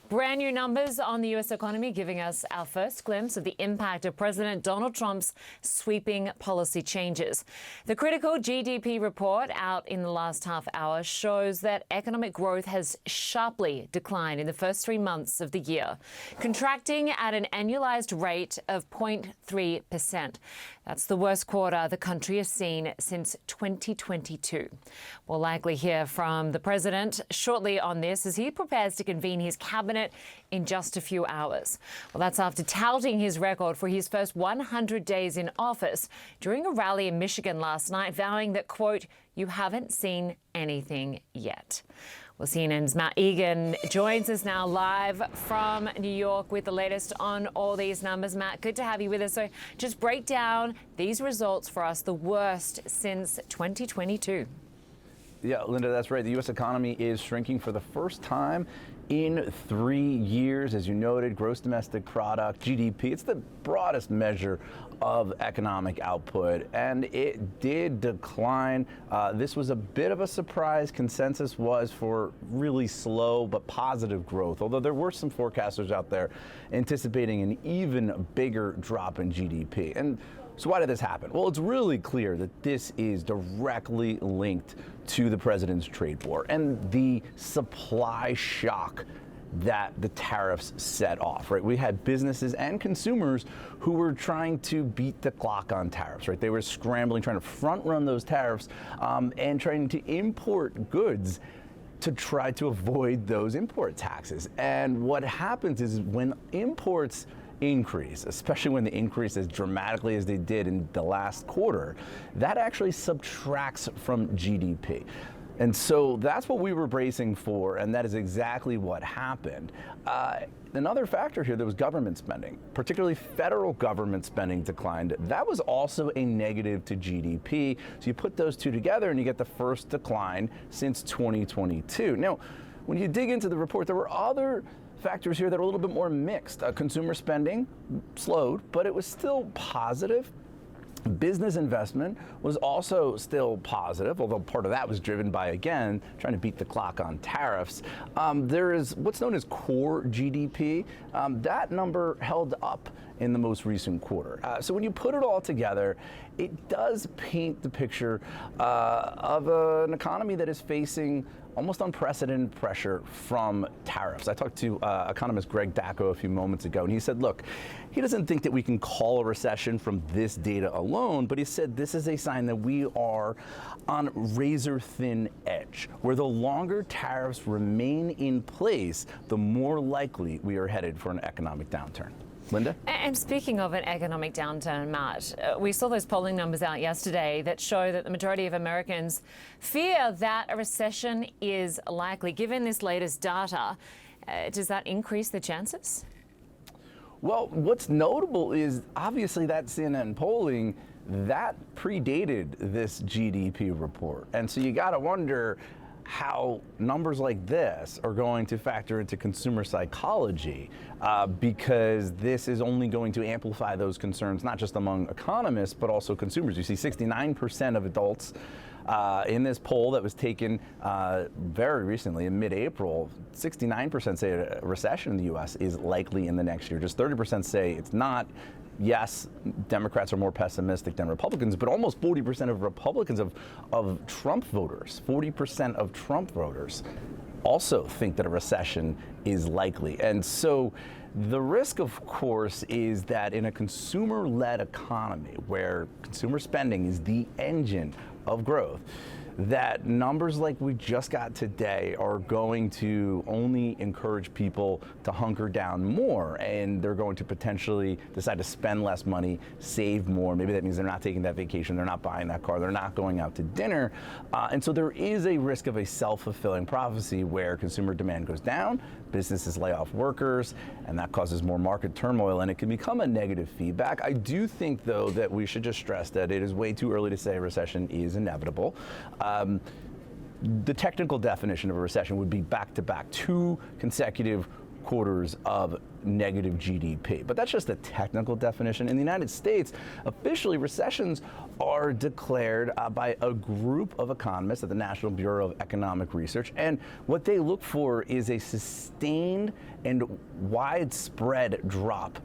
Brand new numbers on the U.S. economy giving us our first glimpse of the impact of President Donald Trump's sweeping policy changes. The critical GDP report out in the last half hour shows that economic growth has sharply declined in the first 3 months of the year, contracting at an annualized rate of 0.3%. That's the worst quarter the country has seen since 2022. We'll likely hear from the president shortly on this as he prepares to convene his cabinet in just a few hours. Well, that's after touting his record for his first 100 days in office during a rally in Michigan last night, vowing that, quote, "You haven't seen anything yet." Well, CNN's Matt Egan joins us now live from New York with the latest on all these numbers. Matt, good to have you with us. So just break down these results for us, the worst since 2022. Yeah, Linda, that's right. The U.S. economy is shrinking for the first time in 3 years. As you noted, gross domestic product, GDP, it's the broadest measure of economic output, and it did decline. This was a bit of a surprise. Consensus was for really slow but positive growth, although there were some forecasters out there anticipating an even bigger drop in GDP. And so why did this happen? Well, it's really clear that this is directly linked to the president's trade war and the supply shock that the tariffs set off, right? We had businesses and consumers who were trying to beat the clock on tariffs, right? They were scrambling, trying to front run those tariffs and trying to import goods to try to avoid those import taxes. And what happens is when imports increase, especially when they increase as dramatically as they did in the last quarter, that actually subtracts from GDP. And so that's what we were bracing for, and that is exactly what happened. Another factor here, there was government spending, particularly federal government spending declined. That was also a negative to GDP. So you put those two together and you get the first decline since 2022. Now, when you dig into the report, there were other factors here that are a little bit more mixed. Consumer spending slowed, but it was still positive. Business investment was also still positive, although part of that was driven by, again, trying to beat the clock on tariffs. There is what's known as core GDP. That number held up in the most recent quarter. So when you put it all together, it does paint the picture of an economy that is facing almost unprecedented pressure from tariffs. I talked to economist Greg Dacko a few moments ago, and he said, look, he doesn't think that we can call a recession from this data alone, but he said this is a sign that we are on razor-thin edge, where the longer tariffs remain in place, the more likely we are headed for an economic downturn. Linda? And speaking of an economic downturn, Matt, we saw those polling numbers out yesterday that show that the majority of Americans fear that a recession is likely. Given this latest data, does that increase the chances? Well, what's notable is obviously that CNN polling that predated this GDP report. And so you got to wonder how numbers like this are going to factor into consumer psychology, because this is only going to amplify those concerns, not just among economists, but also consumers. You see 69% of adults in this poll that was taken very recently in mid-April, 69% say a recession in the U.S. is likely in the next year. Just 30% say it's not. Yes, Democrats are more pessimistic than Republicans, but almost 40% of Republicans, of Trump voters, 40% of Trump voters also think that a recession is likely. And so the risk, of course, is that in a consumer-led economy where consumer spending is the engine of growth, that numbers like we just got today are going to only encourage people to hunker down more, and they're going to potentially decide to spend less money, save more. Maybe that means they're not taking that vacation, they're not buying that car, they're not going out to dinner. And so there is a risk of a self-fulfilling prophecy where consumer demand goes down, businesses lay off workers, and that causes more market turmoil, and it can become a negative feedback. I do think, though, that we should just stress that it is way too early to say a recession is inevitable. The technical definition of a recession would be back-to-back, 2 consecutive 3/4 of negative GDP. But that's just a technical definition. In the United States, officially recessions are declared by a group of economists at the National Bureau of Economic Research. And what they look for is a sustained and widespread drop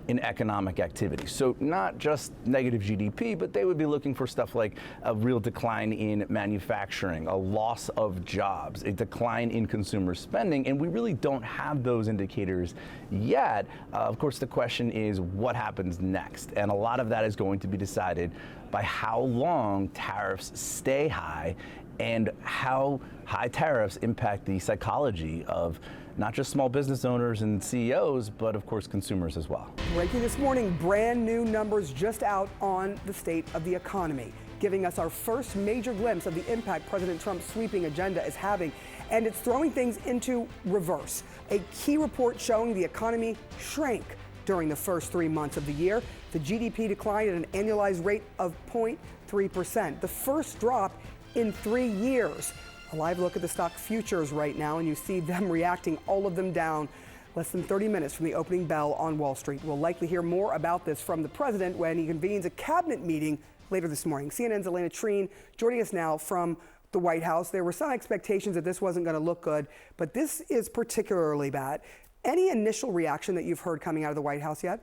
in economic activity. So not just negative GDP, but they would be looking for stuff like a real decline in manufacturing, a loss of jobs, a decline in consumer spending, and we really don't have those indicators yet. Of course, the question is what happens next? And a lot of that is going to be decided by how long tariffs stay high and how high tariffs impact the psychology of not just small business owners and CEOs, but of course consumers as well. Breaking this morning, brand new numbers just out on the state of the economy, giving us our first major glimpse of the impact President Trump's sweeping agenda is having. And it's throwing things into reverse. A key report showing the economy shrank during the first 3 months of the year. The GDP declined at an annualized rate of 0.3%, the first drop in 3 years. A live look at the stock futures right now, and you see them reacting, all of them down less than 30 minutes from the opening bell on Wall Street. We'll likely hear more about this from the president when he convenes a cabinet meeting later this morning. CNN's Elena Treen joining us now from the White House. There were some expectations that this wasn't going to look good, but this is particularly bad. Any initial reaction that you've heard coming out of the White House yet?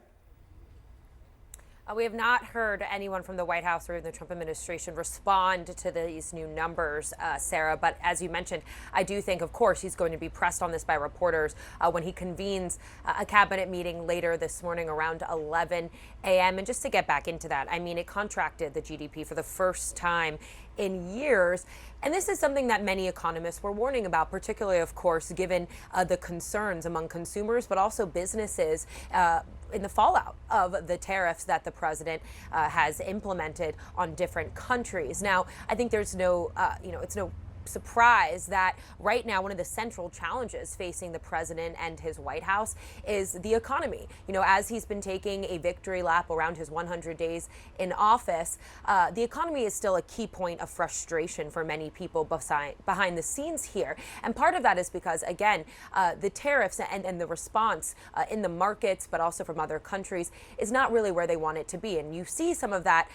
We have not heard anyone from the White House or the Trump administration respond to these new numbers, Sarah. But as you mentioned, I do think, of course, he's going to be pressed on this by reporters when he convenes a cabinet meeting later this morning around 11 a.m. And just to get back into that, I mean, it contracted the GDP for the first time in years. And this is something that many economists were warning about, particularly, of course, given the concerns among consumers, but also businesses in the fallout of the tariffs that the president has implemented on different countries. Now, I think there's no, it's no surprise that right now one of the central challenges facing the president and his White House is the economy. You know, as he's been taking a victory lap around his 100 days in office, the economy is still a key point of frustration for many people behind the scenes here. And part of that is because, again, the tariffs and the response in the markets, but also from other countries, is not really where they want it to be. And you see some of that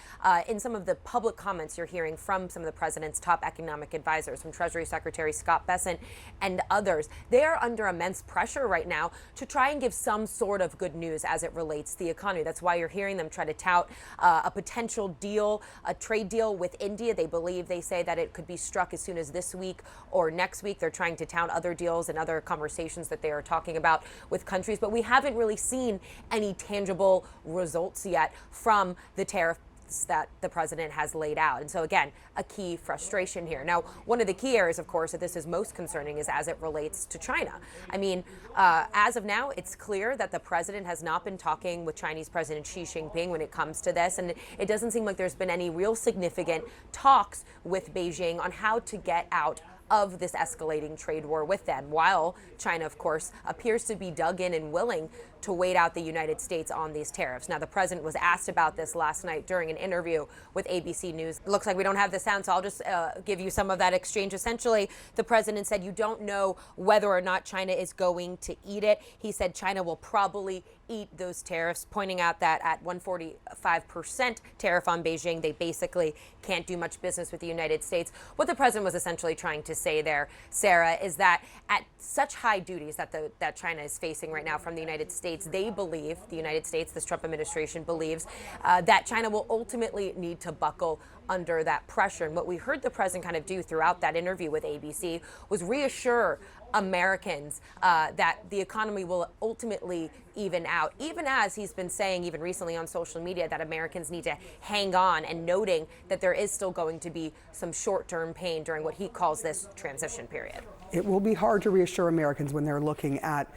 in some of the public comments you're hearing from some of the president's top economic advisors, from Treasury Secretary Scott Bessent and others. They are under immense pressure right now to try and give some sort of good news as it relates to the economy. That's why you're hearing them try to tout a potential deal, a trade deal with India. They say that it could be struck as soon as this week or next week. They're trying to tout other deals and other conversations that they are talking about with countries, but we haven't really seen any tangible results yet from the tariff that the president has laid out. And so, again, a key frustration here. Now, one of the key areas, of course, that this is most concerning is as it relates to China. I mean, as of now, it's clear that the president has not been talking with Chinese President Xi Jinping when it comes to this. And it doesn't seem like there's been any real significant talks with Beijing on how to get out of this escalating trade war with them, while China, of course, appears to be dug in and willing to wait out the United States on these tariffs. Now, the president was asked about this last night during an interview with ABC News. It looks like we don't have the sound, so I'll just give you some of that exchange. Essentially, the president said you don't know whether or not China is going to eat it. He said China will probably eat those tariffs, pointing out that at 145% tariff on Beijing, they basically can't do much business with the United States. What the president was essentially trying to say there, Sarah, is that at such high duties that China is facing right now from the United States, they believe, the United States, this Trump administration believes, that China will ultimately need to buckle under that pressure. And what we heard the president kind of do throughout that interview with ABC was reassure Americans that the economy will ultimately even out, even as he's been saying even recently on social media that Americans need to hang on, and noting that there is still going to be some short-term pain during what he calls this transition period. It will be hard to reassure Americans when they're looking at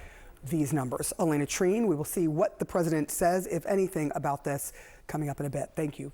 these numbers. Elena Treen, we will see what the president says, if anything, about this coming up in a bit. Thank you.